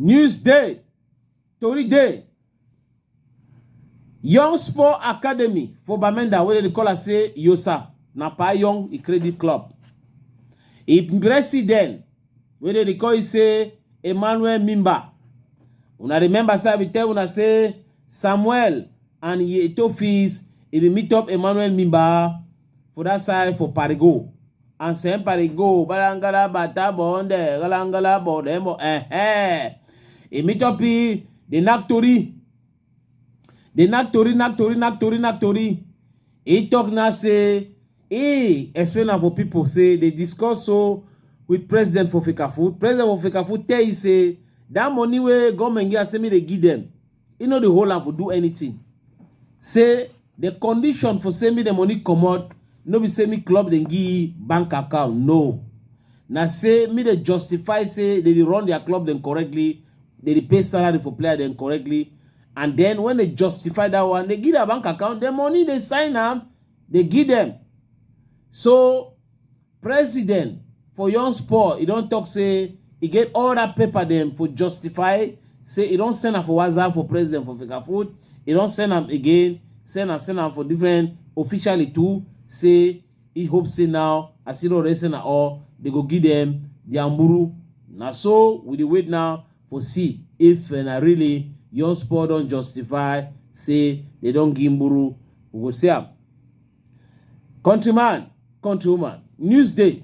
News Day, Tori Day. Young Sport Academy for Bamenda, where they call us say Yosa, na pa Young Credit Club. A president, where they call it say Emmanuel Mimba. Una remember say we tell una say Samuel and Eto'o fees if we meet up Emmanuel Mimba for that side for Parigo. And Saint Parigo, Balangala Bata Bonde, Galangala Bodemo, He meet up the Naktori. The Naktori. He talk now say, he explain for people, say, they discuss so with President for Fekafood. President for Fekafood tell you, say, that money where government get, say me they give them. You know the whole land for do anything. Say, the condition for say me the money come out, no be say me club then give bank account. No. Now say me they justify, say, they run their club then correctly, they pay salary for player then correctly. And then when they justify that one, they give their bank account, the money they sign them, they give them. So, president for Young Sport, he don't talk, say, he get all that paper them for justify, say, he don't send them for WhatsApp for president for Fekafood, he don't send them again, send them for different officially too, say, he hopes say now, as you know, racing at all, they go give them the Amburu. Now, so, we wait now for see if really Young Sport don't justify, say, they don't give Mburu. We will see. Countryman, countrywoman, News Day.